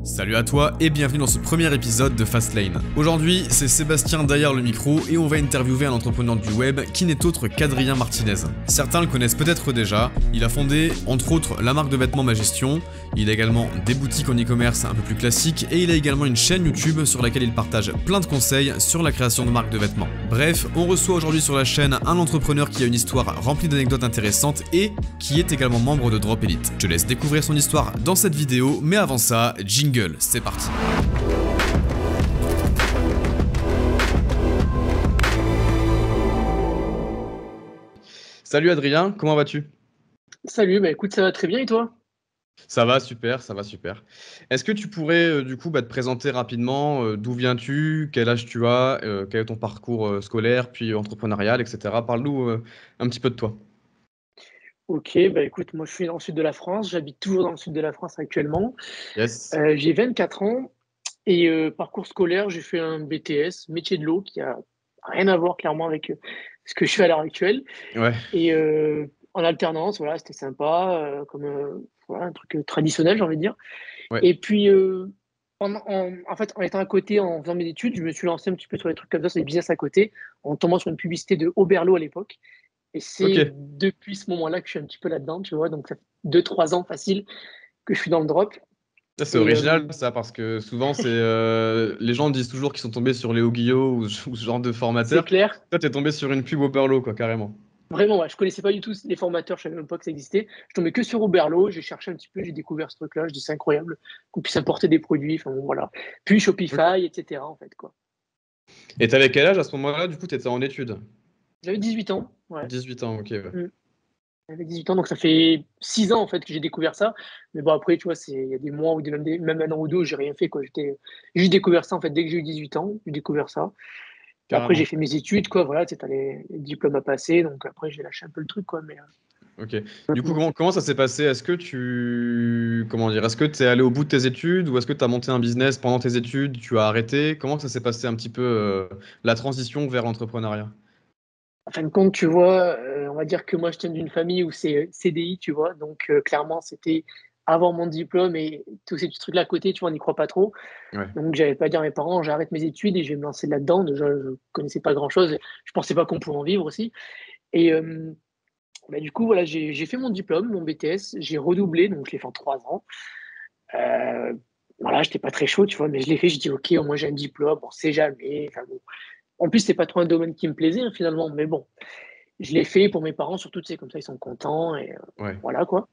Salut à toi et bienvenue dans ce premier épisode de Fastlane. Aujourd'hui, c'est Sébastien derrière le micro et on va interviewer un entrepreneur du web qui n'est autre qu'Adrien Martinez. Certains le connaissent peut-être déjà, il a fondé entre autres la marque de vêtements Ma Gestion, il a également des boutiques en e-commerce un peu plus classiques et il a également une chaîne YouTube sur laquelle il partage plein de conseils sur la création de marques de vêtements. Bref, on reçoit aujourd'hui sur la chaîne un entrepreneur qui a une histoire remplie d'anecdotes intéressantes et qui est également membre de Drop Elite. Je te laisse découvrir son histoire dans cette vidéo, mais avant ça, jingle, c'est parti. Salut Adrien, comment vas-tu? Salut, bah écoute, ça va très bien et toi? Ça va super, ça va super. Est-ce que tu pourrais du coup te présenter rapidement d'où viens-tu, quel âge tu as, quel est ton parcours scolaire, puis entrepreneurial, etc. Parle-nous un petit peu de toi. Ok, bah écoute, moi je suis dans le sud de la France, j'habite toujours dans le sud de la France actuellement. Yes. J'ai 24 ans et parcours scolaire, j'ai fait un BTS, métier de l'eau, qui a rien à voir clairement avec ce que je fais à l'heure actuelle. Ouais. Et en alternance, voilà, c'était sympa, comme voilà, un truc traditionnel, j'ai envie de dire. Ouais. Et puis, en fait, en étant à côté, en faisant mes études, je me suis lancé un petit peu sur des trucs comme ça, sur des business à côté, en tombant sur une publicité de Oberlo à l'époque. Et c'est Ok. depuis ce moment-là que je suis un petit peu là-dedans, tu vois. Donc, ça fait 2-3 ans facile que je suis dans le drop. Ça, c'est Et original ça parce que souvent c'est les gens disent toujours qu'ils sont tombés sur Léo Guillot ou ce genre de c'est formateur. clair. Toi, t'es tombé sur une pub Oberlo quoi, carrément. Vraiment, ouais, je connaissais pas du tout les formateurs, je savais même pas que ça existait. Je tombais que sur Oberlo, j'ai cherché un petit peu, j'ai découvert ce truc-là, je dis c'est incroyable qu'on puisse importer des produits, enfin bon, voilà. Puis Ok. Shopify, etc. en fait, quoi. Et t'avais quel âge à ce moment-là? Du coup, t'étais en études. J'avais 18 ans, ouais. 18 ans, ok. Ouais. Mm. J'avais 18 ans, donc ça fait 6 ans en fait que j'ai découvert ça. Mais bon, après, tu vois, il y a des mois ou même un an ou deux où j'ai rien fait, quoi. J'ai juste découvert ça en fait dès que j'ai eu 18 ans, j'ai découvert ça. Et après, j'ai Carrément. fait mes études, quoi, voilà, tu sais, t'as les diplômes à passer, donc après, j'ai lâché un peu le truc, quoi. Mais Ok. Du coup, comment ça s'est passé? Est-ce que comment dire, est-ce que tu es allé au bout de tes études ou est-ce que tu as monté un business pendant tes études, tu as arrêté? Comment ça s'est passé un petit peu la transition vers l'entrepreneuriat? en fin de compte, tu vois, on va dire que moi, je tiens d'une famille où c'est CDI, tu vois, donc clairement, c'était avant mon diplôme et tous ces petits trucs-là à côté, tu vois, on n'y croit pas trop. Ouais. Donc, j'avais pas dit à mes parents, j'arrête mes études et je vais me lancer là-dedans. Déjà, je connaissais pas grand-chose. Je pensais pas qu'on pouvait en vivre aussi. Et bah, du coup, voilà, j'ai fait mon diplôme, mon BTS, j'ai redoublé, donc je l'ai fait en 3 ans. Euh, voilà, j'étais pas très chaud, tu vois, mais je l'ai fait, je dis, ok, au moins j'ai un diplôme, on sait jamais. Enfin, bon. En plus, c'est pas trop un domaine qui me plaisait, hein, finalement, mais bon, je l'ai fait pour mes parents, surtout, tu sais, comme ça, ils sont contents, et Ouais. voilà, quoi.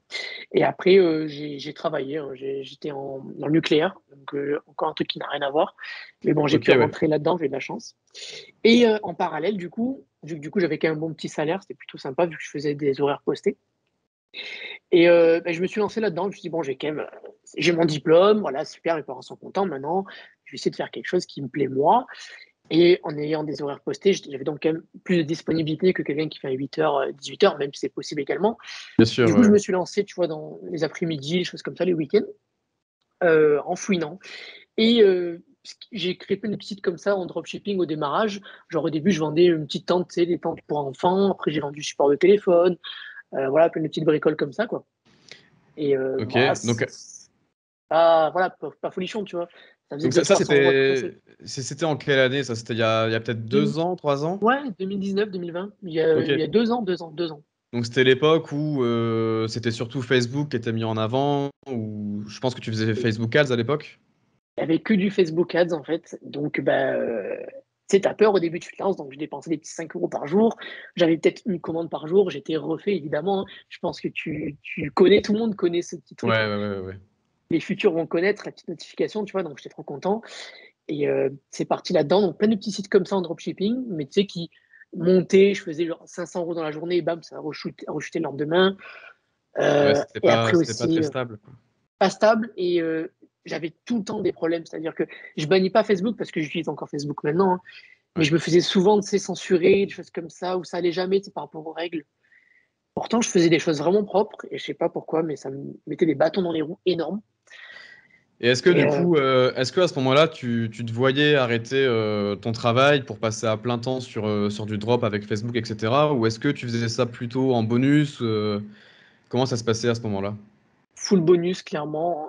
Et après, j'ai travaillé, hein, j'étais dans le nucléaire, donc encore un truc qui n'a rien à voir. Mais bon, j'ai Ok, pu ouais. rentrer là-dedans, j'ai de la chance. Et en parallèle, du coup, vu que du coup, j'avais quand même un bon petit salaire, c'était plutôt sympa, vu que je faisais des horaires postés. Et bah, je me suis lancé là-dedans. Je me suis dit, bon, j'ai mon diplôme, voilà, super, mes parents sont contents. Maintenant, je vais essayer de faire quelque chose qui me plaît moi. Et en ayant des horaires postés, j'avais donc quand même plus de disponibilité que quelqu'un qui fait 8h, 18h, même si c'est possible également. Bien sûr, Du coup, je ouais. me suis lancé, tu vois, dans les après-midi, les choses comme ça, les week-ends, en fouinant. Et j'ai créé plein de petits sites comme ça en dropshipping au démarrage. Genre, au début, je vendais une petite tente, tu sais, des tentes pour enfants. Après, j'ai vendu du support de téléphone. Voilà, plein de petites bricoles comme ça, quoi. Et Ok. voilà, Donc, voilà, pas folichon, tu vois. Ça faisait donc deux ça trois cents euros à commencer. c'était en quelle année ça? C'était il y a peut-être Deux- 2 ans, 3 ans? ouais, 2019, 2020. Ok. Il y a 2 ans, 2 ans, 2 ans. Donc c'était l'époque où c'était surtout Facebook qui était mis en avant, ou je pense que tu faisais Et Facebook Ads à l'époque. il n'y avait que du Facebook Ads, en fait. Donc, bah, tu sais, t'as peur au début, tu te lances. Donc, je dépensais des petits 5 euros par jour. J'avais peut-être une commande par jour. J'étais refait, évidemment, hein. Je pense que tu connais, tout le monde connaît ce petit Ouais, truc. ouais, ouais, ouais. Les futurs vont connaître la petite notification, tu vois. Donc, j'étais trop content. Et c'est parti là-dedans. Donc, plein de petits sites comme ça en dropshipping, mais tu sais, qui montaient. Je faisais genre 500 euros dans la journée, et bam, ça a rechuté le lendemain. Ouais, c'était Et pas, après c'était pas aussi, très stable, quoi. pas stable. Et j'avais tout le temps des problèmes. C'est-à-dire que je bannis pas Facebook parce que j'utilise encore Facebook maintenant, hein, mais Ouais. je me faisais souvent, tu sais, censurer, des choses comme ça, où ça allait jamais, tu sais, par rapport aux règles. Pourtant, je faisais des choses vraiment propres, et je sais pas pourquoi, mais ça me mettait des bâtons dans les roues énormes. Et est-ce que Et du coup, est-ce que à ce moment-là, tu te voyais arrêter ton travail pour passer à plein temps sur du drop avec Facebook, etc. Ou est-ce que tu faisais ça plutôt en bonus? Comment ça se passait à ce moment-là? full bonus, clairement.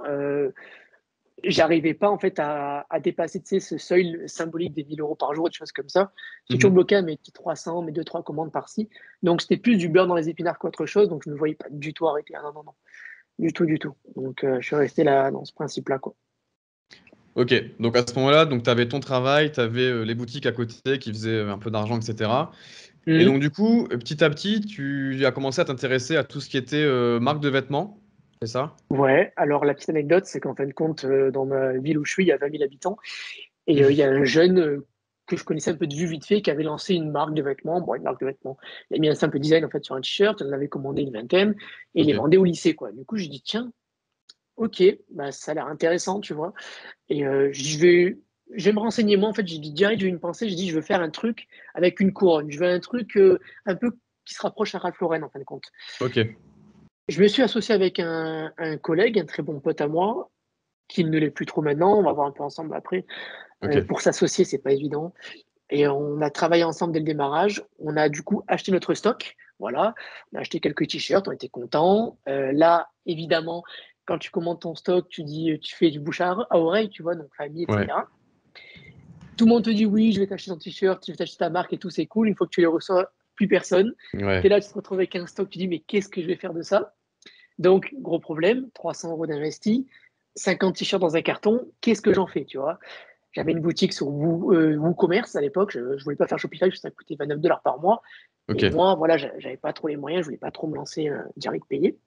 j'arrivais pas en fait à dépasser, tu sais, ce seuil symbolique des 1 000 € par jour, des choses comme ça. J'ai toujours Mhm. bloqué à mes petits 300, mes 2-3 commandes par-ci. Donc c'était plus du beurre dans les épinards qu'autre chose. Donc je me voyais pas du tout arrêter. Ah non, non, non. Du tout, du tout. Donc je suis resté là dans ce principe-là, quoi. Ok, donc à ce moment-là, donc tu avais ton travail, tu avais les boutiques à côté qui faisaient un peu d'argent, etc. Et Mhm. donc du coup, petit à petit, tu as commencé à t'intéresser à tout ce qui était marque de vêtements, c'est ça? Ouais, alors la petite anecdote, c'est qu'en fin de compte, dans ma ville où je suis, il y a 20 000 habitants. Et il y a un jeune que je connaissais un peu de vue vite fait qui avait lancé une marque de vêtements. Bon, une marque de vêtements. Il a mis un simple design en fait sur un t-shirt, il en avait commandé une vingtaine et il les Ok, vendait au lycée, quoi. Du coup, je dis tiens, ok, bah, ça a l'air intéressant, tu vois. Et je vais me renseigner. Moi, en fait, j'ai dit direct, j'ai eu une pensée, j'ai dit je veux faire un truc avec une couronne. Je veux un truc un peu qui se rapproche à Ralph Lauren en fin de compte. ok, Je me suis associé avec un collègue, un très bon pote à moi, qui ne l'est plus trop maintenant. On va voir un peu ensemble après. ok. Pour s'associer, c'est pas évident. Et on a travaillé ensemble dès le démarrage. On a du coup acheté notre stock. Voilà. On a acheté quelques t-shirts, on était contents. Là, évidemment, quand tu commandes ton stock, tu dis, tu fais du bouche à oreille, tu vois, donc famille, Ouais, etc. Tout le monde te dit oui, je vais t'acheter ton t-shirt, je vais t'acheter ta marque et tout, c'est cool. Une fois que tu les reçois, plus personne. Tu es ouais, là, tu te retrouves avec un stock, tu dis, mais qu'est-ce que je vais faire de ça? Donc, gros problème, 300 € d'investi, 50 t-shirts dans un carton, qu'est-ce que j'en fais, tu vois? J'avais une boutique sur WooCommerce à l'époque. Je ne voulais pas faire Shopify parce que ça coûtait 29 $ par mois. Et ok. moi, voilà, j'avais pas trop les moyens. Je voulais pas trop me lancer direct payé.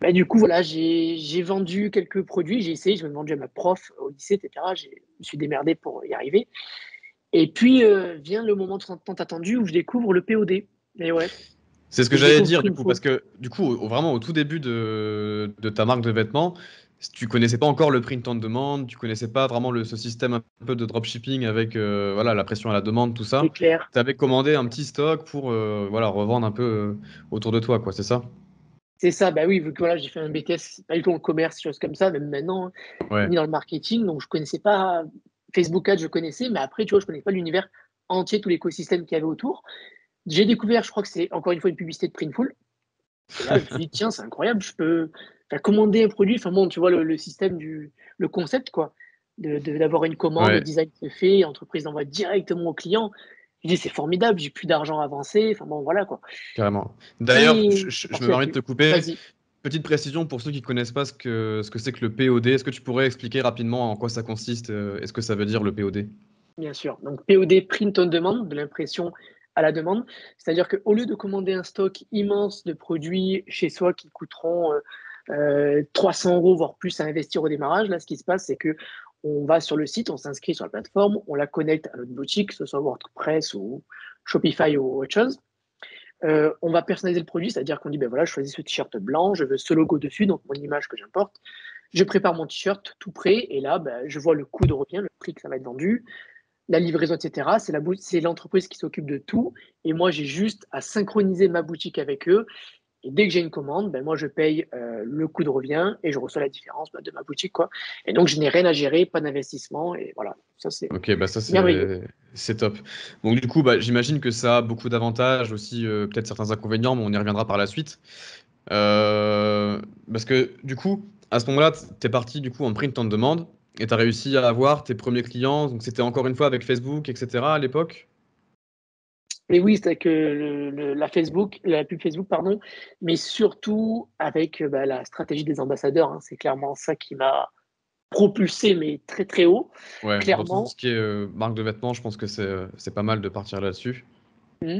Bah, du coup, voilà, j'ai vendu quelques produits. J'ai essayé. J'ai même vendu à ma prof au lycée, etc. Je me suis démerdé pour y arriver. Et puis vient le moment tant attendu où je découvre le POD. Et ouais, C'est ce que où je j'allais découvre dire du coup, parce Printful. que du coup, vraiment au tout début de ta marque de vêtements, tu connaissais pas encore le print on demand, tu connaissais pas vraiment ce système un peu de dropshipping avec voilà, la pression à la demande, tout C'est ça. clair. Tu avais commandé un petit stock pour voilà, revendre un peu autour de toi, quoi, c'est ça? C'est ça, bah oui, vu que voilà, j'ai fait un BTS, pas du tout en commerce, choses comme ça, même maintenant, hein, Ouais, ni dans le marketing, donc je connaissais pas Facebook Ads, je connaissais, mais après, tu vois, je connaissais pas l'univers entier, tout l'écosystème qu'il y avait autour. J'ai découvert, je crois que c'est encore une fois une publicité de Printful, et là, je me suis dit, tiens, c'est incroyable, je peux enfin, commander un produit, enfin bon, tu vois, le système le concept, quoi, d'avoir une commande, le ouais, design se fait, l'entreprise envoie directement au client. Je dis, c'est formidable, j'ai plus d'argent avancé, enfin bon, voilà, quoi. carrément. D'ailleurs, Et c'est je me parti permets de te là-dessus. couper. Vas-y. Petite précision pour ceux qui connaissent pas ce que c'est que le POD. Est-ce que tu pourrais expliquer rapidement en quoi ça consiste et ce que ça veut dire le POD? Bien sûr. Donc POD, print on demand, de l'impression à la demande. C'est-à-dire qu'au lieu de commander un stock immense de produits chez soi qui coûteront 300 €, voire plus à investir au démarrage, là, ce qui se passe, c'est que on va sur le site, on s'inscrit sur la plateforme, on la connecte à notre boutique, que ce soit WordPress ou Shopify ou autre chose. On va personnaliser le produit, c'est-à-dire qu'on dit, ben voilà, je choisis ce t-shirt blanc, je veux ce logo dessus, donc mon image que j'importe. Je prépare mon t-shirt tout prêt, et là, ben, je vois le coût de revient, le prix que ça va être vendu, la livraison, etc. C'est l'entreprise qui s'occupe de tout. Et moi, j'ai juste à synchroniser ma boutique avec eux. Et dès que j'ai une commande, ben moi, je paye le coût de revient et je reçois la différence de ma boutique, quoi. Et donc, je n'ai rien à gérer, pas d'investissement. Et voilà, ça, c'est Ok, bah ça merveilleux. c'est top. Donc du coup, bah, j'imagine que ça a beaucoup d'avantages aussi, peut-être certains inconvénients, mais on y reviendra par la suite. Parce que du coup, à ce moment-là, t'es parti du coup en print on demande et t'as réussi à avoir tes premiers clients. Donc c'était encore une fois avec Facebook, etc. à l'époque. Et oui, c'est que la pub Facebook, pardon, mais surtout avec bah, la stratégie des ambassadeurs. Hein. C'est clairement ça qui m'a propulsé, mais très très haut, Ouais, dans tout clairement. ce qui est marque de vêtements, je pense que c'est pas mal de partir là-dessus. Mmh.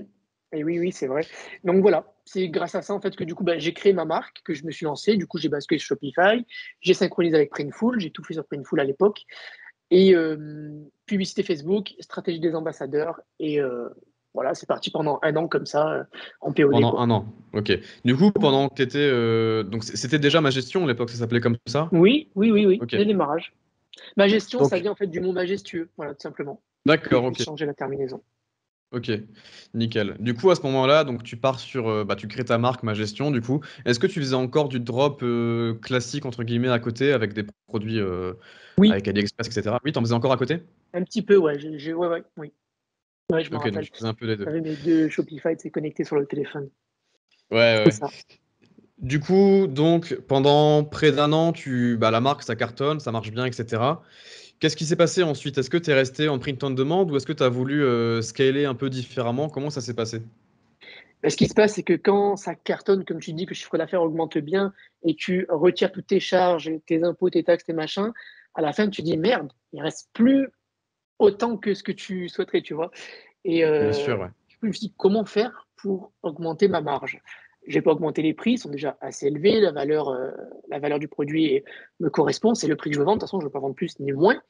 Et oui, oui, c'est vrai. Donc voilà, c'est grâce à ça en fait que du coup, bah, j'ai créé ma marque, que je me suis lancé. Du coup, j'ai basculé sur Shopify, j'ai synchronisé avec Printful, j'ai tout fait sur Printful à l'époque. Et publicité Facebook, stratégie des ambassadeurs. Et voilà, c'est parti pendant un an comme ça, en POD, Pendant quoi. un an. Ok. Du coup, pendant que t'étais, donc c'était déjà ma gestion à l'époque, ça s'appelait comme ça. Oui, oui, oui, oui, Ok. dès le démarrage. Ma gestion, ça Donc vient en fait du mot majestueux, voilà, tout simplement. J'ai d'accord, juste ok. changé la terminaison. Ok, nickel. Du coup, à ce moment-là, donc tu pars sur, bah, tu crées ta marque, ma gestion, du coup. Est-ce que tu faisais encore du drop classique, entre guillemets, à côté, avec des produits Oui, avec AliExpress, etc. Oui, t'en faisais encore à côté? un petit peu, ouais. Ouais, ouais, oui. Ouais, je me Ok, donc rappelle. tu faisais un peu les deux. J'avais mes deux Shopify, c'est connecté sur le téléphone. Ouais, C'est ouais. ça. Du coup, donc, pendant près d'un an, la marque, ça cartonne, ça marche bien, etc. Qu'est-ce qui s'est passé ensuite? Est-ce que tu es resté en print on demand ou est-ce que tu as voulu scaler un peu différemment? Comment ça s'est passé? Ce qui se passe, c'est que quand ça cartonne, comme tu dis, que le chiffre d'affaires augmente bien et tu retires toutes tes charges, tes impôts, tes taxes, tes machins, à la fin, tu dis merde, il reste plus autant que ce que tu souhaiterais, tu vois. Et Bien sûr, ouais. du coup, je me suis dit comment faire pour augmenter ma marge. J'ai pas augmenté les prix, ils sont déjà assez élevés, la valeur du produit me correspond, c'est le prix que je veux vendre, de toute façon, je ne veux pas vendre plus ni moins.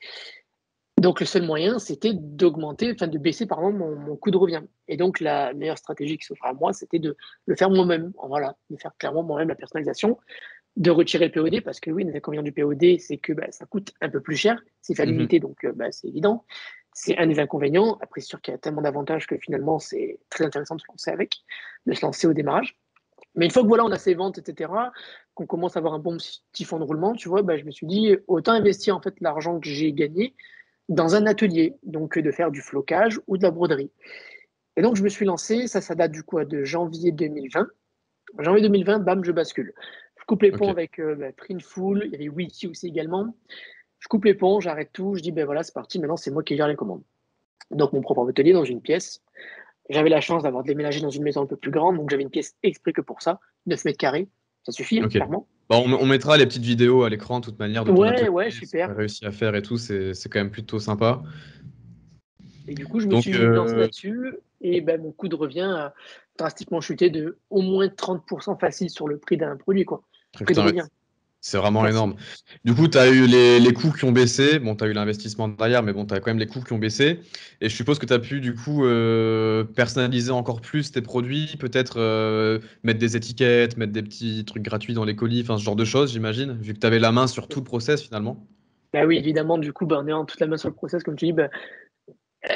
Donc, le seul moyen, c'était de baisser, pardon, mon coût de revient. Et donc, la meilleure stratégie qui s'offre à moi, c'était de le faire moi-même. Voilà, de faire clairement moi-même la personnalisation, de retirer le POD, parce que oui, l'inconvénient du POD, c'est que ça coûte un peu plus cher. C'est fait Mhm. limité, donc c'est évident. C'est un des inconvénients. Après, c'est sûr qu'il y a tellement d'avantages que finalement, c'est très intéressant de se lancer de se lancer au démarrage. Mais une fois que voilà, on a ces ventes, etc., qu'on commence à avoir un bon petit fonds de roulement, tu vois, je me suis dit, autant investir en fait l'argent que j'ai gagné dans un atelier, donc de faire du flocage ou de la broderie. Et donc, je me suis lancé, ça date du coup de janvier 2020. En janvier 2020, bam, je bascule. Je coupe les ponts Ok. avec Printful, il y avait Wiki aussi également. Je coupe les ponts, j'arrête tout, je dis, ben voilà, c'est parti, maintenant c'est moi qui gère les commandes. Donc, mon propre atelier dans une pièce. J'avais la chance d'avoir déménagé dans une maison un peu plus grande, donc j'avais une pièce exprès que pour ça, 9 mètres carrés, ça suffit, hein, Ok. clairement. On mettra les petites vidéos à l'écran, de toute manière, de ton Ouais, atelier, ouais, ce que tu super. as réussi à faire et tout, c'est quand même plutôt sympa. Et du coup, je me Donc, suis lancé là-dessus et mon coût de revient a drastiquement chuté de au moins 30% facile sur le prix d'un produit, quoi. Prix de putain, ouais, revient, c'est vraiment facile. énorme. Du coup, tu as eu les coûts qui ont baissé. Bon, tu as eu l'investissement derrière, mais bon, tu as quand même les coûts qui ont baissé. Et je suppose que tu as pu, du coup, personnaliser encore plus tes produits, peut-être mettre des étiquettes, mettre des petits trucs gratuits dans les colis, enfin, ce genre de choses, j'imagine, vu que tu avais la main sur tout le process finalement. Bah oui, évidemment, du coup, en ayant toute la main sur le process, comme tu dis,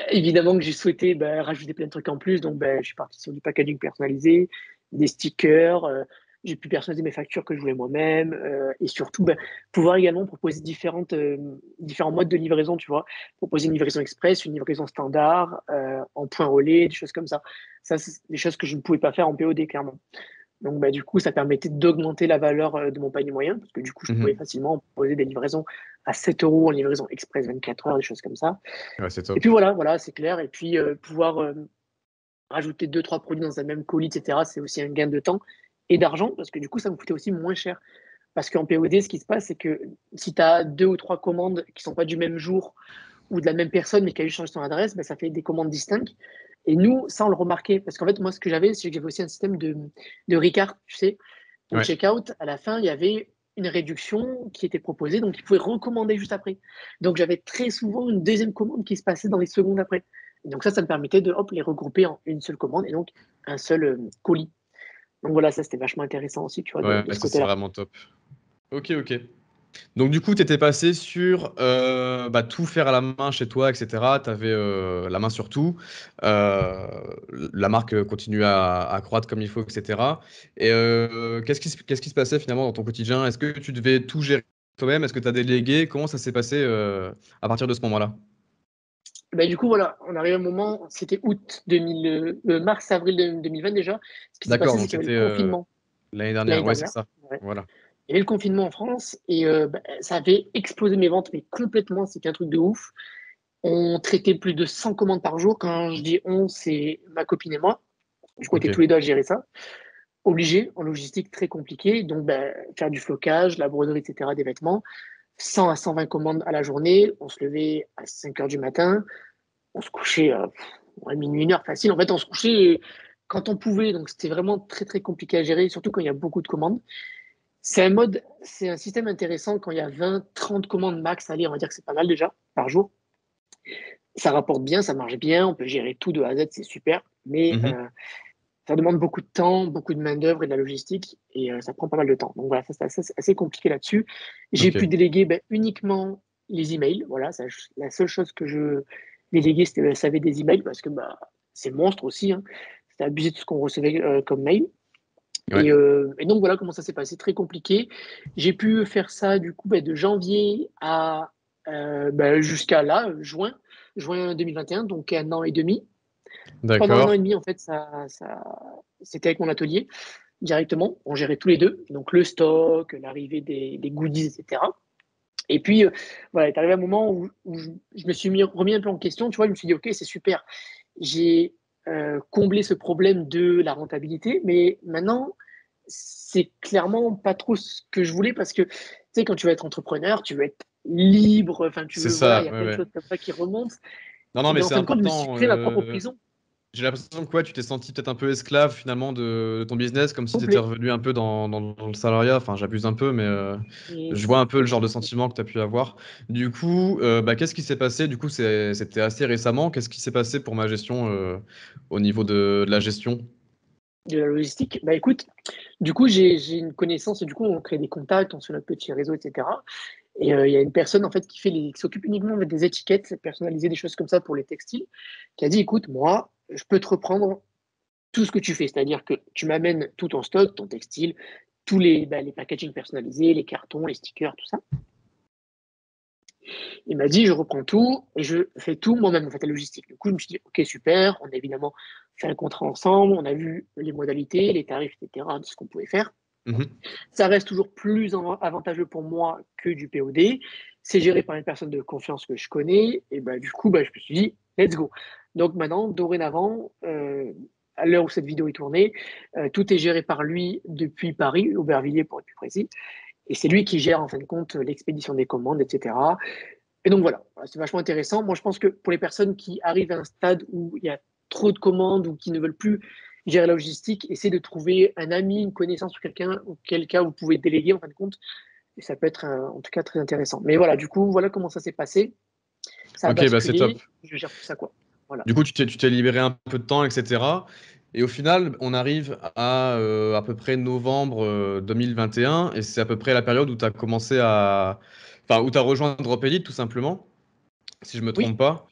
évidemment que j'ai souhaité rajouter plein de trucs en plus. Donc, je suis parti sur du packaging personnalisé, des stickers. J'ai pu personnaliser mes factures que je voulais moi-même. Et surtout, pouvoir également proposer différents modes de livraison, tu vois. Proposer une livraison express, une livraison standard, en point relais, des choses comme ça. Ça, c'est des choses que je ne pouvais pas faire en POD, clairement. Donc, du coup, ça permettait d'augmenter la valeur de mon panier moyen, parce que du coup, je pouvais Mhm. facilement proposer des livraisons à 7 euros en livraison express 24 heures, des choses comme ça. Ouais, c'est Et top. puis voilà, c'est clair. Et puis pouvoir rajouter deux, trois produits dans un même colis, etc., c'est aussi un gain de temps et d'argent, parce que du coup, ça me coûtait aussi moins cher. Parce qu'en POD, ce qui se passe, c'est que si tu as deux ou trois commandes qui sont pas du même jour ou de la même personne, mais qui a juste changé son adresse, ça fait des commandes distinctes. Et nous, ça, on le remarquait. Parce qu'en fait, moi, ce que j'avais, c'est que j'avais aussi un système de Ricard, tu sais. Au Ouais. checkout, à la fin, il y avait une réduction qui était proposée, donc ils pouvaient recommander juste après. Donc j'avais très souvent une deuxième commande qui se passait dans les secondes après. Et donc ça me permettait de hop, les regrouper en une seule commande et donc un seul colis. Donc voilà, ça c'était vachement intéressant aussi, tu vois, Ouais, de ce ça c'est côté-là. vraiment top. Ok, ok. Donc du coup, tu étais passé sur tout faire à la main chez toi, etc. Tu avais la main sur tout. Euh, la marque continue à croître comme il faut, etc. Et qu'est-ce qui se passait finalement dans ton quotidien? Est-ce que tu devais tout gérer toi-même? Est-ce que tu as délégué? Comment ça s'est passé à partir de ce moment-là? Du coup, voilà, on arrive à un moment, c'était mars-avril 2020 déjà. Ce qui s'est D'accord, passé, c'est donc qu'il y avait c'était le confinement l'année l'année dernière. Ouais, c'est dernière. ça. Ouais. Voilà. Il y avait le confinement en France et ça avait explosé mes ventes, mais complètement, c'était un truc de ouf. On traitait plus de 100 commandes par jour. Quand je dis on, c'est ma copine et moi. Du coup, on était tous Ok. les deux à gérer ça. Obligé, en logistique très compliqué. Donc, faire du flocage, la broderie, etc., des vêtements. 100 à 120 commandes à la journée. On se levait à 5 heures du matin. On se couchait à minuit, une heure facile. En fait, on se couchait quand on pouvait. Donc, c'était vraiment très, très compliqué à gérer, surtout quand il y a beaucoup de commandes. C'est un système intéressant quand il y a 20, 30 commandes max. Allez, on va dire que c'est pas mal déjà par jour. Ça rapporte bien, ça marche bien, on peut gérer tout de A à Z, c'est super. Mais Mhm. ça demande beaucoup de temps, beaucoup de main-d'œuvre et de la logistique, et ça prend pas mal de temps. Donc voilà, ça c'est assez compliqué là-dessus. J'ai pu Ok. déléguer uniquement les emails. Voilà, la seule chose que je déléguais, c'était le SAV des emails, parce que c'est monstre aussi, hein. C'était abusé de ce qu'on recevait comme mail. Ouais. Et donc voilà comment ça s'est passé, très compliqué. J'ai pu faire ça du coup de janvier à jusqu'à là, juin 2021, donc un an et demi. Pendant un an et D'accord. demi, en fait, c'était avec mon atelier. directement. On gérait tous les deux, donc le stock, l'arrivée des goodies, etc. Et puis, voilà, est arrivé un moment où je me suis remis un peu en question, tu vois, je me suis dit, OK, c'est super, j'ai comblé ce problème de la rentabilité, mais maintenant, c'est clairement pas trop ce que je voulais parce que, tu sais, quand tu vas être entrepreneur, tu veux être libre, enfin, tu C'est veux, voilà, il ça, y a ouais, plein de ouais. choses comme ça qui remontent. Non, non, Et mais ben, en c'est fin de compte, je me suis important. créé ma propre prison J'ai l'impression que ouais, tu t'es senti peut-être un peu esclave finalement de ton business, comme si tu étais complet. revenu un peu dans le salariat. Enfin, j'abuse un peu, mais Et je vois un peu le genre de sentiment que tu as pu avoir. Du coup, bah, qu'est-ce qui s'est passé? Du coup, c'était assez récemment. Qu'est-ce qui s'est passé pour ma gestion au niveau de la gestion? de la logistique, bah écoute, du coup, j'ai une connaissance et du coup, on crée des contacts, on se fait notre petit réseau, etc. Et il y a une personne en fait qui s'occupe uniquement des étiquettes personnalisées, des choses comme ça pour les textiles, qui a dit, écoute, moi, je peux te reprendre tout ce que tu fais, c'est-à-dire que tu m'amènes tout ton stock, ton textile, tous les packaging personnalisés, les cartons, les stickers, tout ça. Il m'a dit, je reprends tout et je fais tout moi-même, en fait, la logistique. Du coup, je me suis dit, ok, super, on a évidemment fait un contrat ensemble, on a vu les modalités, les tarifs, etc., de ce qu'on pouvait faire. Mhm. Ça reste toujours plus avantageux pour moi que du POD. C'est géré par une personne de confiance que je connais. Et bah, du coup, bah, je me suis dit, let's go. Donc maintenant, dorénavant, à l'heure où cette vidéo est tournée, tout est géré par lui depuis Paris, Aubervilliers pour être plus précis. Et c'est lui qui gère en fin de compte l'expédition des commandes, etc. Et donc voilà, c'est vachement intéressant. Moi, je pense que pour les personnes qui arrivent à un stade où il y a trop de commandes ou qui ne veulent plus gérer la logistique, essayez de trouver un ami, une connaissance ou quelqu'un auquel cas vous pouvez déléguer en fin de compte. Et ça peut être en tout cas très intéressant. Mais voilà, du coup, voilà comment ça s'est passé. Ça a Ok, bah c'est top. basculé. Je gère tout ça, quoi. Voilà. Du coup, tu t'es libéré un peu de temps, etc. Et au final, on arrive à peu près novembre 2021, et c'est à peu près la période où tu as commencé à... Enfin, où tu as rejoint Drop Elite, tout simplement, si je me trompe Oui, pas.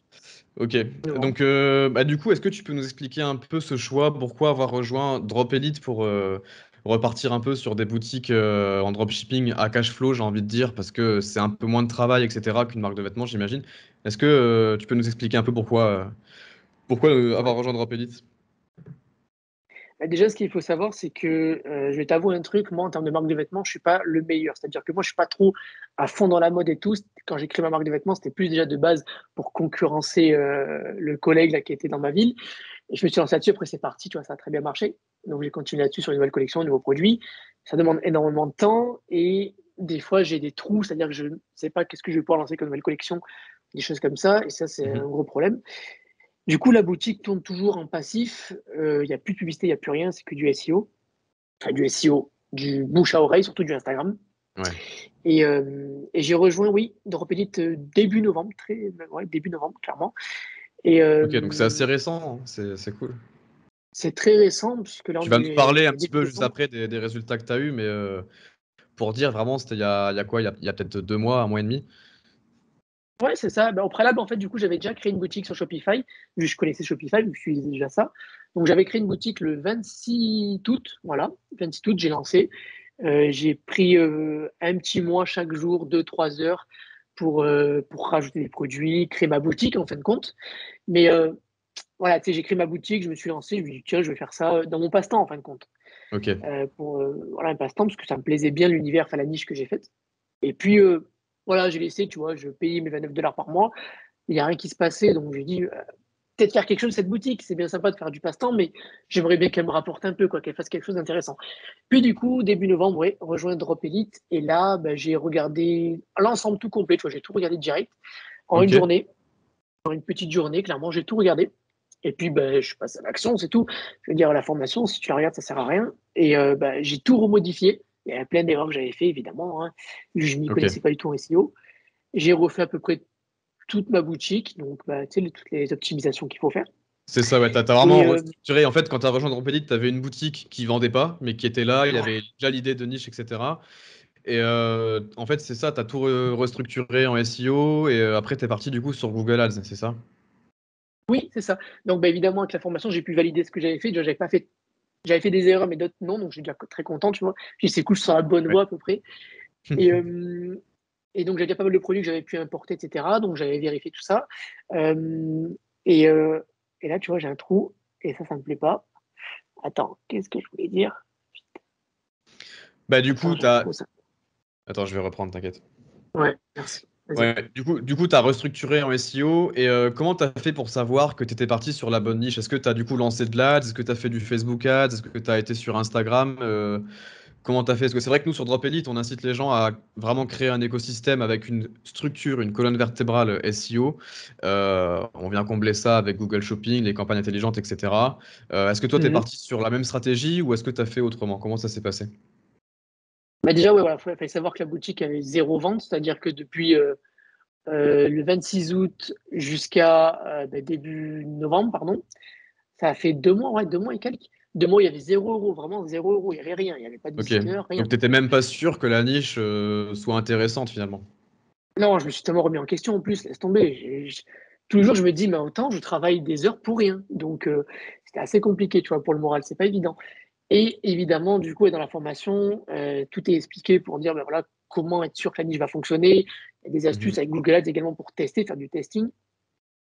Ok. novembre. Donc, bah, du coup, est-ce que tu peux nous expliquer un peu ce choix? Pourquoi avoir rejoint Drop Elite pour repartir un peu sur des boutiques en dropshipping à cash flow, j'ai envie de dire, parce que c'est un peu moins de travail, etc., qu'une marque de vêtements, j'imagine. Est-ce que tu peux nous expliquer un peu pourquoi avoir Ouais. rejoint Drop Elite? Bah, déjà, ce qu'il faut savoir, c'est que je vais t'avouer un truc, moi, en termes de marque de vêtements, je suis pas le meilleur. C'est-à-dire que moi, je suis pas trop à fond dans la mode et tout. Quand j'ai créé ma marque de vêtements, c'était plus déjà de base pour concurrencer le collègue là, qui était dans ma ville. Et je me suis lancé là-dessus. Après, c'est parti, tu vois, ça a très bien marché. Donc, j'ai continué là-dessus sur une nouvelle collection, de nouveaux produits. Ça demande énormément de temps et des fois, j'ai des trous, c'est-à-dire que je ne sais pas qu'est-ce que je vais pouvoir lancer comme nouvelle collection, des choses comme ça. Et ça, c'est un Mhm. gros problème. Du coup, la boutique tourne toujours en passif. Il n'y a plus de publicité, il n'y a plus rien, c'est que du SEO. Enfin, du SEO, du bouche à oreille, surtout du Instagram. Ouais. Et j'ai rejoint, oui, Drop Edit début novembre, ouais, début novembre, clairement. Et Ok, donc c'est assez récent, hein. C'est cool. c'est très récent, puisque là, Tu on vas nous est parler un petit début peu juste décembre. après des résultats que tu as eus, mais pour dire vraiment, c'était il y a quoi? Il y a peut-être 2 mois, un mois et demi? Ouais, c'est ça. Ben, au préalable, en fait, du coup, j'avais déjà créé une boutique sur Shopify. Vu que je connaissais Shopify, je suis déjà ça. Donc, j'avais créé une boutique le 26 août. Voilà, 26 août, j'ai lancé. J'ai pris un petit mois chaque jour, 2, 3 heures pour rajouter des produits, créer ma boutique en fin de compte. Mais voilà, tu sais, j'ai créé ma boutique, je me suis lancé, je me suis dit, tiens, je vais faire ça dans mon passe-temps en fin de compte. Ok. Pour voilà, un passe-temps, parce que ça me plaisait bien l'univers, enfin la niche que j'ai faite. Et puis, voilà, j'ai laissé, tu vois, je payais mes 29 $ par mois. Il n'y a rien qui se passait, donc j'ai dit, peut-être faire quelque chose de cette boutique. C'est bien sympa de faire du passe-temps, mais j'aimerais bien qu'elle me rapporte un peu, quoi, qu'elle fasse quelque chose d'intéressant. Puis du coup, début novembre, ouais, rejoint Drop Elite. Et là, ben, j'ai regardé l'ensemble tout complet. Tu vois, j'ai tout regardé direct en une Ok. journée, en une petite journée, clairement, j'ai tout regardé. Et puis, ben, je passe à l'action, c'est tout. Je veux dire, la formation, si tu la regardes, ça sert à rien. Et ben, j'ai tout remodifié. Il y a plein d'erreurs que j'avais fait, évidemment, hein. Je m'y Ok. connaissais pas du tout en SEO. J'ai refait à peu près toute ma boutique, donc bah, tu sais, toutes les optimisations qu'il faut faire. C'est ça, ouais. T'as Et vraiment restructuré. En fait, quand t'as rejoint Dropelite, t'avais une boutique qui vendait pas, mais qui était là. Il y ouais. avait déjà l'idée de niche, etc. Et en fait, c'est ça. T'as tout restructuré en SEO. Et après, t'es parti du coup sur Google Ads, c'est ça? Oui, c'est ça. Donc bah, évidemment, avec la formation, j'ai pu valider ce que j'avais fait. Déjà, j'avais fait des erreurs, mais d'autres non, donc je suis déjà très content, tu vois. Puis c'est cool, je suis sur la bonne Ouais. voie à peu près. Et, donc j'avais déjà pas mal de produits que j'avais pu importer, etc. Donc j'avais vérifié tout ça. Euh, et, euh, et là, tu vois, j'ai un trou, et ça me plaît pas. Attends, qu'est-ce que je voulais dire? Bah, du Ça, coup, j'aime t'as. trop ça. Attends, je vais reprendre, t'inquiète. Ouais, merci. Vas-y. Ouais, du coup, tu as restructuré en SEO et comment tu as fait pour savoir que tu étais parti sur la bonne niche? Est-ce que tu as du coup lancé de l'Ads? Est-ce que tu as fait du Facebook Ads? Est-ce que tu as été sur Instagram? Comment tu as fait? Parce que c'est vrai que nous, sur Drop Elite, on incite les gens à vraiment créer un écosystème avec une structure, une colonne vertébrale SEO. On vient combler ça avec Google Shopping, les campagnes intelligentes, etc. Est-ce que toi, tu es Mhm. parti sur la même stratégie ou est-ce que tu as fait autrement? Comment ça s'est passé? Bah déjà, ouais, voilà, fallait savoir que la boutique avait zéro vente, c'est-à-dire que depuis le 26 août jusqu'à début novembre, pardon, ça a fait 2 mois, ouais, 2 mois et quelques. 2 mois, il y avait 0 euros, vraiment 0 euros, il n'y avait rien, il n'y avait pas de Ok. visiteurs, rien. Donc, tu n'étais même pas sûr que la niche soit intéressante finalement. Non, je me suis tellement remis en question en plus, laisse tomber. Tous les jours, je me dis, mais autant, je travaille des heures pour rien. Donc, c'était assez compliqué, tu vois, pour le moral, c'est pas évident. Et évidemment, du coup, et dans la formation, tout est expliqué pour dire, ben voilà, comment être sûr que la niche va fonctionner. Il y a des Mhm. astuces avec Google Ads également pour tester, faire du testing.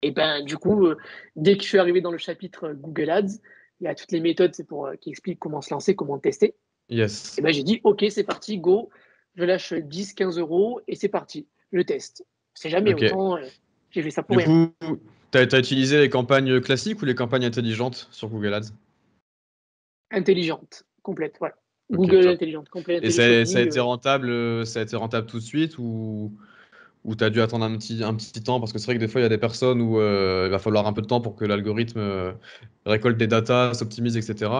Et ben, du coup, dès que je suis arrivé dans le chapitre Google Ads, il y a toutes les méthodes c'est pour, qui expliquent comment se lancer, comment tester. Et Yes. ben, j'ai dit, OK, c'est parti, go. Je lâche 10, 15 euros et c'est parti. Je teste. C'est jamais Ok. autant. J'ai fait ça pour Du rien. coup, t'as utilisé les campagnes classiques ou les campagnes intelligentes sur Google Ads? Intelligente, complète, voilà. Ok, Google top. intelligente, complète, Et ça a téléshopping. été rentable, ça a été rentable tout de suite ou t'as dû attendre un petit temps? Parce que c'est vrai que des fois, il y a des personnes où il va falloir un peu de temps pour que l'algorithme récolte des datas, s'optimise, etc.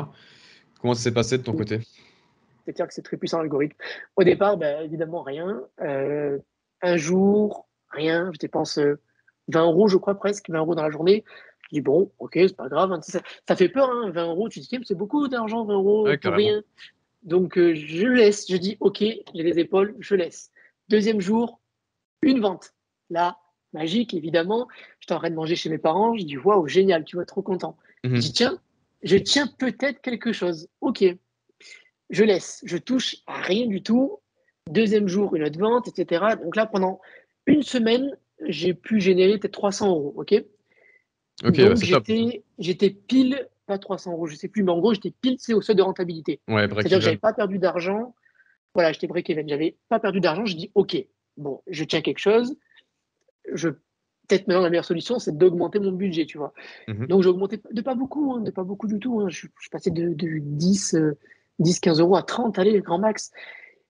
Comment ça s'est passé de ton côté? C'est-à-dire que c'est très puissant l'algorithme. Au départ, ben, évidemment, rien. Un jour, rien. Je dépense 20 euros, je crois, presque, 20 euros dans la journée. Je dis, bon, ok, c'est pas grave, hein. Ça fait peur, hein, 20 euros. Tu te dis, mais c'est beaucoup d'argent, 20 euros Ouais, pour carrément. rien. Donc, je laisse. Je dis, ok, j'ai les épaules, je laisse. Deuxième jour, une vente. Là, magique, évidemment. J'étais en train de manger chez mes parents. Je dis, waouh, génial, tu vois, trop content. Je dis, Mhm. tiens, je tiens peut-être quelque chose. Ok, je laisse. Je touche à rien du tout. Deuxième jour, une autre vente, etc. Donc là, pendant une semaine, j'ai pu générer peut-être 300 euros. Ok. Ok, bah, Donc, c'est top. j'étais pile, pas 300 euros, je sais plus, mais en gros, j'étais pile, c'est au seuil de rentabilité. Ouais, break C'est-à-dire que j'avais even. pas perdu d'argent. Voilà, j'étais break-even. J'avais pas perdu d'argent. Je dis, OK, bon, je tiens quelque chose. Je, peut-être maintenant, la meilleure solution, c'est d'augmenter mon budget, tu vois. Mhm. Donc, j'ai augmenté de pas beaucoup, hein, de pas beaucoup du tout, hein. Je suis passé de 10, 15 euros à 30, allez, grand max.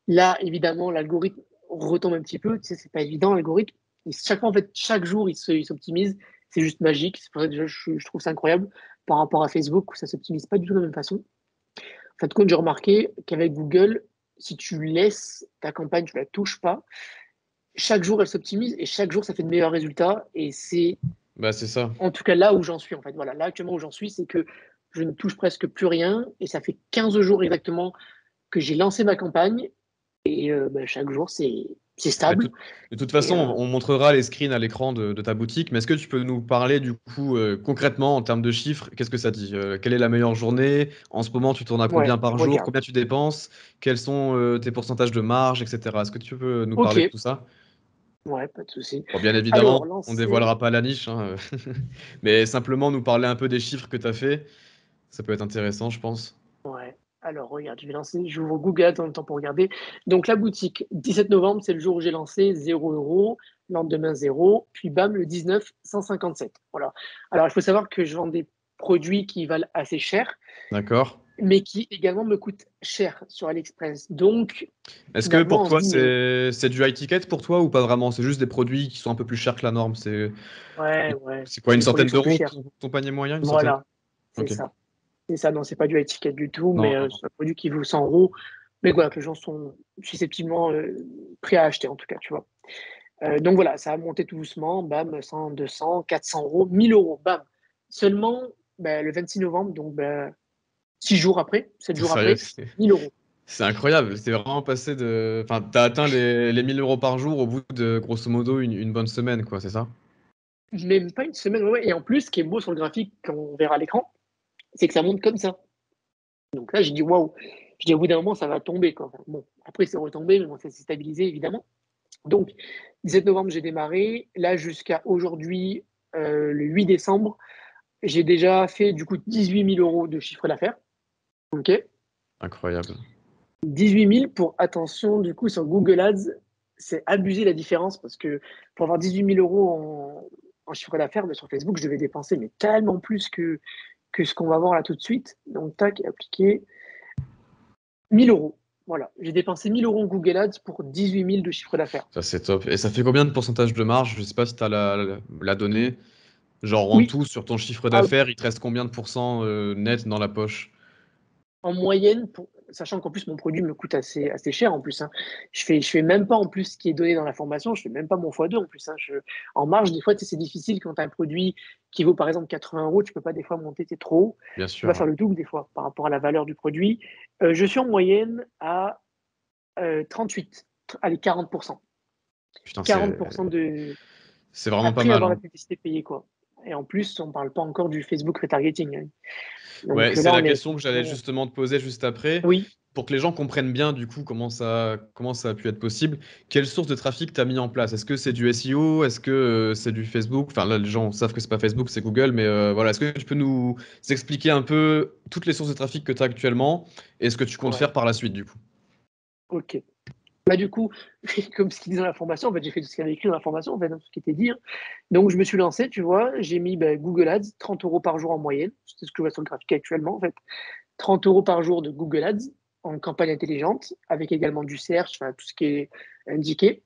Là, évidemment, l'algorithme retombe un petit peu. Tu sais, c'est pas évident, l'algorithme. Et chaque fois, en fait, chaque jour, il s'optimise. C'est juste magique. C'est pour ça que déjà, je trouve ça incroyable par rapport à Facebook où ça s'optimise pas du tout de la même façon. En fait, quand j'ai remarqué qu'avec Google, si tu laisses ta campagne, tu la touches pas, chaque jour, elle s'optimise et chaque jour, ça fait de meilleurs résultats. Et c'est Bah, c'est ça. en tout cas là où j'en suis, en fait. Voilà, là, actuellement, où j'en suis, c'est que je ne touche presque plus rien et ça fait 15 jours exactement que j'ai lancé ma campagne et bah, chaque jour, c'est Bah, stable. de toute Et façon, on montrera les screens à l'écran de ta boutique, mais est-ce que tu peux nous parler du coup concrètement en termes de chiffres, qu'est-ce que ça dit? Quelle est la meilleure journée? En ce moment, tu tournes à ouais, combien par jour? regarde. Combien tu dépenses? Quels sont tes pourcentages de marge, etc. Est-ce que tu peux nous Ok, parler de tout ça? ouais, pas de souci. Bon, bien Alors, évidemment, on lancer. dévoilera pas la niche, hein, mais simplement nous parler un peu des chiffres que tu as fait, ça peut être intéressant, je pense. Ouais. Alors, regarde, je vais lancer. J'ouvre Google Ads en même temps pour regarder. Donc, la boutique, 17 novembre, c'est le jour où j'ai lancé 0 euros. Lendemain, 0. Puis, bam, le 19, 157. Voilà. Alors, il faut savoir que je vends des produits qui valent assez cher, D'accord? mais qui également me coûtent cher sur AliExpress. Donc, Est-ce que finalement, pour on se toi, dit, mais c'est du high ticket pour toi ou pas vraiment? C'est juste des produits qui sont un peu plus chers que la norme. ouais, ouais, C'est quoi, c'est une des produits centaine qui sont plus d'euros chers. ton panier moyen? Une centaine? Voilà, c'est Ok. ça. C'est ça, non, c'est pas du high ticket du tout, Non, mais non, non. c'est un produit qui vaut 100 euros. Mais voilà, que les gens sont susceptiblement prêts à acheter, en tout cas, tu vois. Donc voilà, ça a monté tout doucement, bam, 100, 200, 400 euros, 1000 euros, bam. Seulement, ben, le 26 novembre, donc ben, 6 jours après, 7 C'est jours sérieux, après, 1000 euros. c'est incroyable. C'est vraiment passé de. Enfin, t'as atteint les 1000 euros par jour au bout de grosso modo une bonne semaine, quoi, c'est ça? Même pas une semaine, ouais, ouais. Et en plus, ce qui est beau sur le graphique, qu'on verra à l'écran, c'est que ça monte comme ça. Donc là, j'ai dit waouh. Je dis au bout d'un moment, ça va tomber, quoi. Enfin, bon, après, c'est retombé, mais bon, ça s'est stabilisé, évidemment. Donc, 17 novembre, j'ai démarré. Là, jusqu'à aujourd'hui, le 8 décembre, j'ai déjà fait du coup 18 000 euros de chiffre d'affaires. OK. Incroyable. 18 000 pour, attention, du coup, sur Google Ads, c'est abusé la différence parce que pour avoir 18 000 euros en chiffre d'affaires, sur Facebook, je devais dépenser mais tellement plus que ce qu'on va voir là tout de suite. Donc, tac, appliquer 1 000 euros. Voilà, j'ai dépensé 1 000 euros en Google Ads pour 18 000 de chiffre d'affaires. Ça, c'est top. Et ça fait combien de pourcentage de marge? Je sais pas si tu as la donnée. Genre en Oui, tout, sur ton chiffre ah, d'affaires, il te reste combien de pourcents net dans la poche? en moyenne, sachant qu'en plus mon produit me coûte assez cher en plus. Hein. Je fais même pas en plus ce qui est donné dans la formation, je fais même pas mon x2 en plus. Hein. En marge, des fois, c'est difficile quand tu as un produit qui vaut par exemple 80 euros, tu peux pas des fois monter, t'es trop haut. Bien Tu vas sûr, faire ouais. le double des fois par rapport à la valeur du produit. Je suis en moyenne à 38, allez, 40%. Putain, 40% c'est vraiment pas après mal, avoir la hein. publicité payée, quoi. Et en plus, on parle pas encore du Facebook retargeting. Hein. Ouais, Donc c'est là, la on est question que j'allais vraiment. justement te poser juste après. Oui, Pour que les gens comprennent bien du coup comment ça a pu être possible, quelle source de trafic tu as mis en place? Est-ce que c'est du SEO? Est-ce que c'est du Facebook? Enfin là, les gens savent que c'est pas Facebook, c'est Google, mais voilà, est-ce que tu peux nous expliquer un peu toutes les sources de trafic que tu as actuellement et ce que tu comptes ouais, faire par la suite du coup? ok. Bah, du coup, comme ce qu'il disait dans la formation, en fait, j'ai fait tout ce qu'il y avait écrit dans la formation, en fait, hein, tout ce qui était dit. Hein. Donc, je me suis lancé, tu vois, j'ai mis Google Ads, 30 euros par jour en moyenne. C'est ce que je vois sur le graphique actuellement, en fait. 30 euros par jour de Google Ads en campagne intelligente, avec également du search, enfin, tout ce qui est indiqué.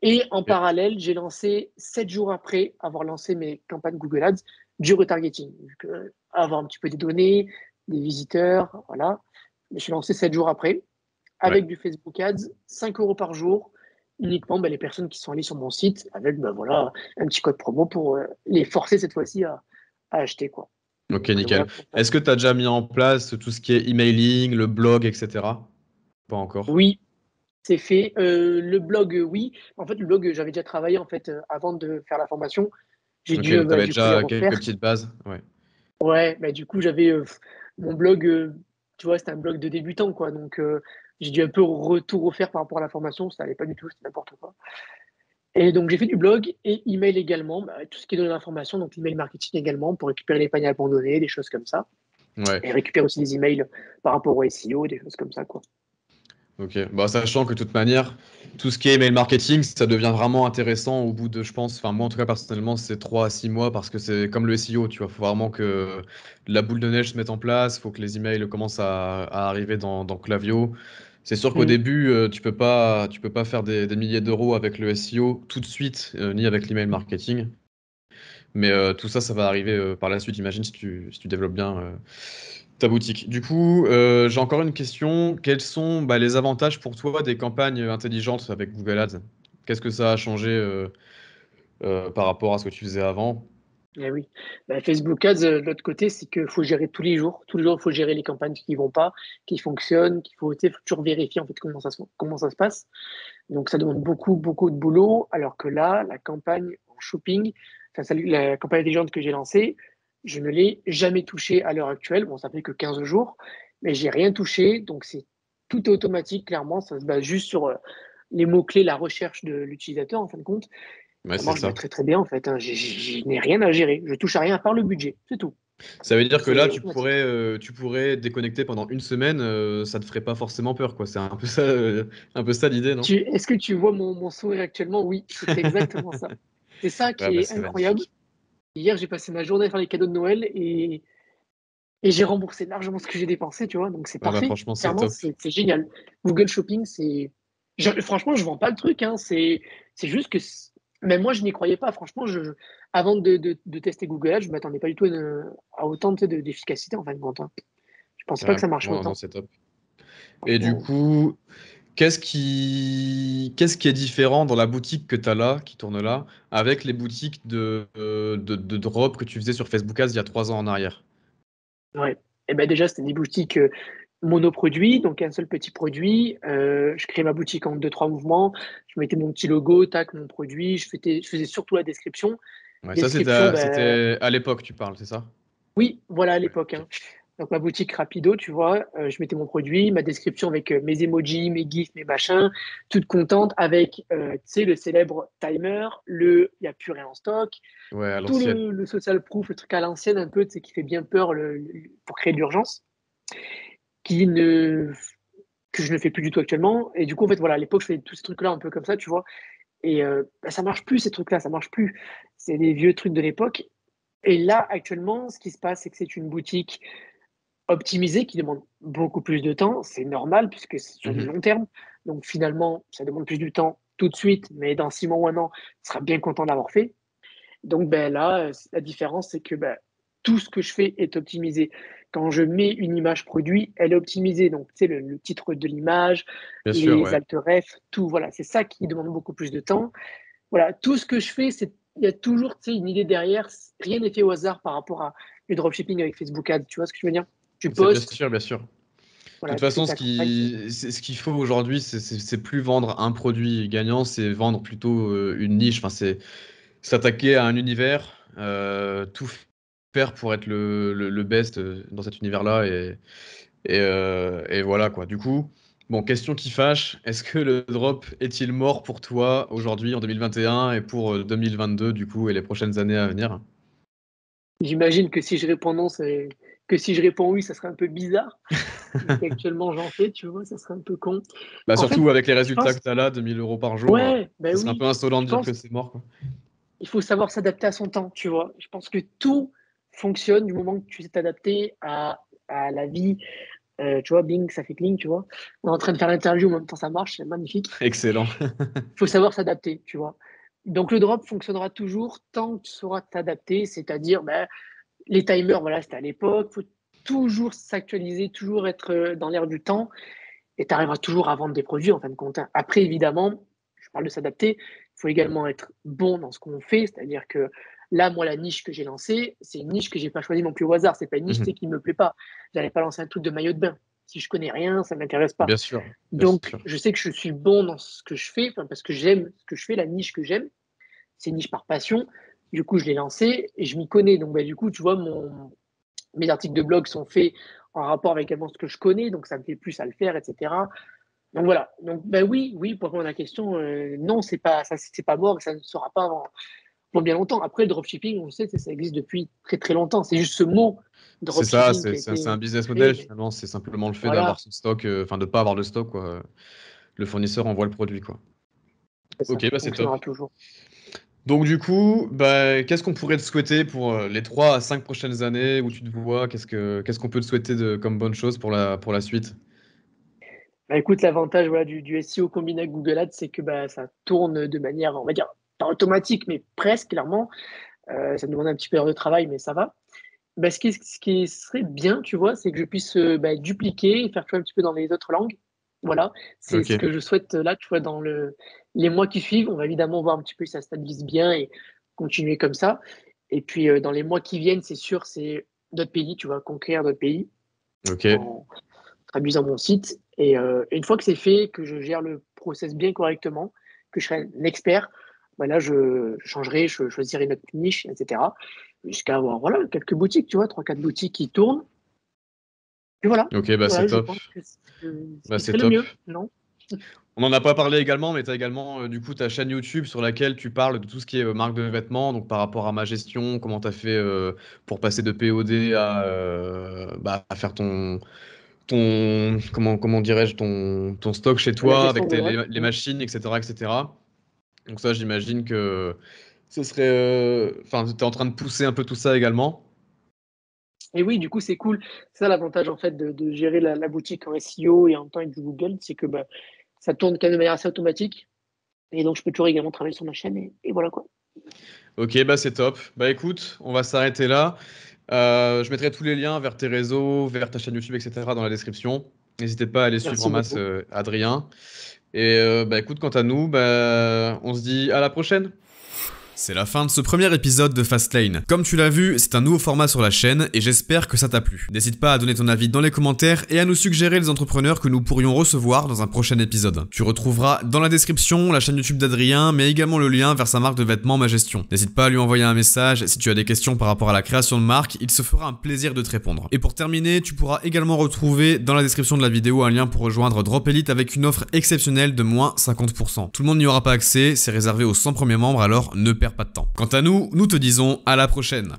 Et en Ok. parallèle, j'ai lancé 7 jours après avoir lancé mes campagnes Google Ads, du retargeting. Donc, avoir un petit peu des données, des visiteurs, voilà. Je suis lancé 7 jours après Ouais. avec du Facebook Ads, 5 euros par jour, uniquement les personnes qui sont allées sur mon site avec voilà, un petit code promo pour les forcer cette fois-ci à acheter. Quoi. Ok, Donc voilà nickel. comment ça. Est-ce que tu as déjà mis en place tout ce qui est emailing, le blog, etc.? Pas encore. Oui, c'est fait. Le blog, oui. En fait, le blog, j'avais déjà travaillé en fait avant de faire la formation. J'ai Ok, dû donc tu avais du coup les déjà quelques refaire. petites bases. Ouais. Ouais, du coup, j'avais mon blog, tu vois, c'était un blog de débutant, quoi. Donc, j'ai dû un peu tout refaire par rapport à la formation. Ça allait pas du tout, c'était n'importe quoi. Et donc, j'ai fait du blog et email également, tout ce qui est donné l'information, donc l'email marketing également, pour récupérer les paniers abandonnés, des choses comme ça. Ouais. Et récupérer aussi des emails par rapport au SEO, des choses comme ça, quoi. Ok, bah, sachant que de toute manière, tout ce qui est email marketing, ça devient vraiment intéressant au bout de, je pense, enfin moi en tout cas personnellement, c'est 3 à 6 mois parce que c'est comme le SEO, tu vois, faut vraiment que la boule de neige se mette en place, faut que les emails commencent à arriver dans Klaviyo. C'est sûr qu'au Mm. début, tu peux pas faire des milliers d'euros avec le SEO tout de suite, ni avec l'email marketing. Mais tout ça, ça va arriver par la suite, j'imagine, si tu développes bien ta boutique. Du coup, j'ai encore une question. Quels sont bah, les avantages pour toi des campagnes intelligentes avec Google Ads? Qu'est-ce que ça a changé par rapport à ce que tu faisais avant? Eh oui. Facebook Ads, de l'autre côté, c'est qu'il faut gérer tous les jours. Tous les jours, il faut gérer les campagnes qui vont pas, qui fonctionnent, faut toujours vérifier en fait comment ça se passe. Donc, ça demande beaucoup, beaucoup de boulot. Alors que là, la campagne en shopping, enfin, la campagne intelligente que j'ai lancée, je ne l'ai jamais touchée à l'heure actuelle. Bon, ça fait que 15 jours, mais j'ai rien touché. Donc, tout est automatique, clairement. Ça se base juste sur les mots-clés, la recherche de l'utilisateur, en fin de compte. Ouais, Ça c'est marche ça. très, très bien, en fait. Hein. Je n'ai rien à gérer. Je touche à rien à part le budget. C'est tout. Ça veut dire que là, C'est automatique. tu pourrais déconnecter pendant une semaine, ça te ferait pas forcément peur, quoi. C'est un peu ça l'idée, non? Est-ce que tu vois mon sourire actuellement? Oui, c'est exactement ça. C'est ça Ouais, qui bah, est c'est incroyable. magnifique. Hier, j'ai passé ma journée à faire les cadeaux de Noël et j'ai remboursé largement ce que j'ai dépensé, tu vois. Donc, c'est Ouais, bah, parfait. franchement, c'est Clairement, top. c'est génial. Google Shopping, franchement, je vends pas le truc. Hein. C'est juste que même moi, je n'y croyais pas. Franchement, avant de tester Google Ads, je m'attendais pas du tout à autant d'efficacité, en fin de compte. Hein. Je pensais pas Ouais, que ça marcherait non, non, autant. c'est top. Et du Franchement. coup, qu'est-ce qui est différent dans la boutique que tu as là, qui tourne là, avec les boutiques de drop que tu faisais sur Facebook Ads il y a 3 ans en arrière? Ouais. Et ben déjà, c'était des boutiques monoproduits, donc un seul petit produit. Je créais ma boutique en deux, trois mouvements. Je mettais mon petit logo, tac, mon produit. Je faisais surtout la description. Ouais, ça, Description, c'était à l'époque, tu parles, c'est ça? oui, voilà à Ouais, l'époque. ok. Hein. Donc ma boutique Rapido, tu vois, je mettais mon produit, ma description avec mes emojis, mes gifs, mes machins, toute contente avec, tu sais, le célèbre timer, il n'y a plus rien en stock, Ouais, à tout l'ancienne. le social proof, le truc à l'ancienne un peu, tu sais, qui fait bien peur pour créer de l'urgence, qui ne que je ne fais plus du tout actuellement. Et du coup, en fait, voilà, à l'époque, je faisais tous ces trucs-là un peu comme ça, tu vois. Et ça marche plus, ces trucs-là, ça marche plus. C'est des vieux trucs de l'époque. Et là, actuellement, ce qui se passe, c'est que c'est une boutique optimisée qui demande beaucoup plus de temps. C'est normal puisque c'est sur du long terme. Donc finalement, ça demande plus du temps tout de suite, mais dans 6 mois ou un an, tu seras bien content d'avoir fait. Donc ben, là, la différence, c'est que ben, tout ce que je fais est optimisé. Quand je mets une image produit, elle est optimisée. Donc, tu sais, le titre de l'image, Bien sûr, les ouais. alt-refs, tout, voilà. C'est ça qui demande beaucoup plus de temps. Voilà, tout ce que je fais, il y a toujours, tu sais, une idée derrière. Rien n'est fait au hasard par rapport à du dropshipping avec Facebook Ads. Tu vois ce que je veux dire? Tu C'est bien postes, sûr, bien sûr. De voilà, toute tu fais façon, ta campagne. ce qu'il faut aujourd'hui, c'est plus vendre un produit gagnant, c'est vendre plutôt une niche. Enfin, c'est s'attaquer à un univers, tout faire pour être le best dans cet univers-là. Et voilà quoi. Du coup, bon, question qui fâche, est-ce que le drop est-il mort pour toi aujourd'hui en 2021 et pour 2022 du coup et les prochaines années à venir? J'imagine que si je réponds non, que si je réponds oui, ça serait un peu bizarre. Vu qu'actuellement j'en fais, tu vois, ça serait un peu con. Bah En fait, surtout avec les je résultats pense, que tu as là, 2000 € par jour, ouais, ben ça serait un peu oui, insolent je de dire pense que c'est mort quoi. il faut savoir s'adapter à son temps, tu vois. Je pense que tout fonctionne du moment que tu sais t'adapter à la vie. Tu vois, Bing, ça fait cling, tu vois. On est en train de faire l'interview, en même temps ça marche, c'est magnifique. Excellent. Il faut savoir s'adapter, tu vois. Donc le drop fonctionnera toujours tant que tu sauras t'adapter, c'est-à-dire ben, les timers, voilà, c'était à l'époque. Il faut toujours s'actualiser, toujours être dans l'air du temps et tu arriveras toujours à vendre des produits en fin de compte. Après, évidemment, je parle de s'adapter, il faut également être bon dans ce qu'on fait, c'est-à-dire que là, moi, la niche que j'ai lancée, c'est une niche que j'ai pas choisie non plus au hasard, c'est pas une niche qui me plaît pas. J'allais pas lancer un truc de maillot de bain. Si je connais rien, ça m'intéresse pas. Bien sûr, bien Donc, sûr. je sais que je suis bon dans ce que je fais, parce que j'aime ce que je fais, la niche que j'aime. C'est une niche par passion. Du coup, je l'ai lancée et je m'y connais. Donc, bah, du coup, tu vois, mes articles de blog sont faits en rapport avec également ce que je connais, donc ça me fait plus à le faire, etc. Donc voilà. Donc ben oui, oui, pour répondre à la question, non, c'est pas mort, et ça ne sera pas avant bien longtemps. Après, le dropshipping, on le sait, ça existe depuis très très longtemps. C'est juste ce mot C'est ça, dropshipping qui a c'est un été business créé, model mais finalement, c'est simplement le fait d'avoir voilà, son stock, enfin de pas avoir de stock quoi. Le fournisseur envoie le produit quoi. ça Ok, bah c'est top. fonctionnera toujours. Donc du coup, bah, qu'est-ce qu'on pourrait te souhaiter pour les 3 à 5 prochaines années où tu te vois? Qu'est-ce qu'on peut te souhaiter comme bonne chose pour la suite? Bah, écoute, l'avantage voilà, du SEO combiné avec Google Ads, c'est que bah, ça tourne de manière, on va dire, pas automatique, mais presque clairement. Ça demande un petit peu d'heure de travail, mais ça va. Bah, ce qui serait bien, tu vois, c'est que je puisse bah, dupliquer et faire tu vois, un petit peu dans les autres langues. Voilà, c'est Ok, ce que je souhaite là, tu vois, les mois qui suivent. On va évidemment voir un petit peu si ça stabilise bien et continuer comme ça. Et puis, dans les mois qui viennent, c'est sûr, c'est d'autres pays, tu vois, conquérir d'autres pays ok, en traduisant mon site. Et une fois que c'est fait, que je gère le process bien correctement, que je serai un expert, bah là, je changerai, je choisirai notre niche, etc. Jusqu'à avoir voilà, quelques boutiques, tu vois, 3-4 boutiques qui tournent. Et voilà, ok, bah c'est voilà je top. pense que c'est ce Bah qui c'est serait le top. mieux, non? On n'en a pas parlé également, mais tu as également du coup ta chaîne YouTube sur laquelle tu parles de tout ce qui est marque de vêtements, donc par rapport à ma gestion, comment tu as fait pour passer de POD à, bah, à faire comment dirais-je, ton stock chez La toi gestion avec de ouais. les machines, etc., etc. Donc ça, j'imagine que ce serait, enfin, tu es en train de pousser un peu tout ça également. Et oui, du coup, c'est cool. C'est ça l'avantage en fait de gérer la boutique en SEO et en même temps avec du Google, c'est que bah, ça tourne quand même de manière assez automatique. Et donc, je peux toujours également travailler sur ma chaîne et voilà quoi. Ok, bah c'est top. Bah écoute, on va s'arrêter là. Je mettrai tous les liens vers tes réseaux, vers ta chaîne YouTube, etc. dans la description. N'hésitez pas à aller suivre en Merci masse beaucoup. Adrien. Et bah écoute, quant à nous, bah, on se dit à la prochaine. C'est la fin de ce premier épisode de Fastlane. Comme tu l'as vu, c'est un nouveau format sur la chaîne et j'espère que ça t'a plu. N'hésite pas à donner ton avis dans les commentaires et à nous suggérer les entrepreneurs que nous pourrions recevoir dans un prochain épisode. Tu retrouveras dans la description la chaîne YouTube d'Adrien, mais également le lien vers sa marque de vêtements Ma Gestion. N'hésite pas à lui envoyer un message si tu as des questions par rapport à la création de marque, il se fera un plaisir de te répondre. Et pour terminer, tu pourras également retrouver dans la description de la vidéo un lien pour rejoindre Drop Elite avec une offre exceptionnelle de moins 50%. Tout le monde n'y aura pas accès, c'est réservé aux 100 premiers membres, alors ne perds pas de temps. Quant à nous, nous te disons à la prochaine.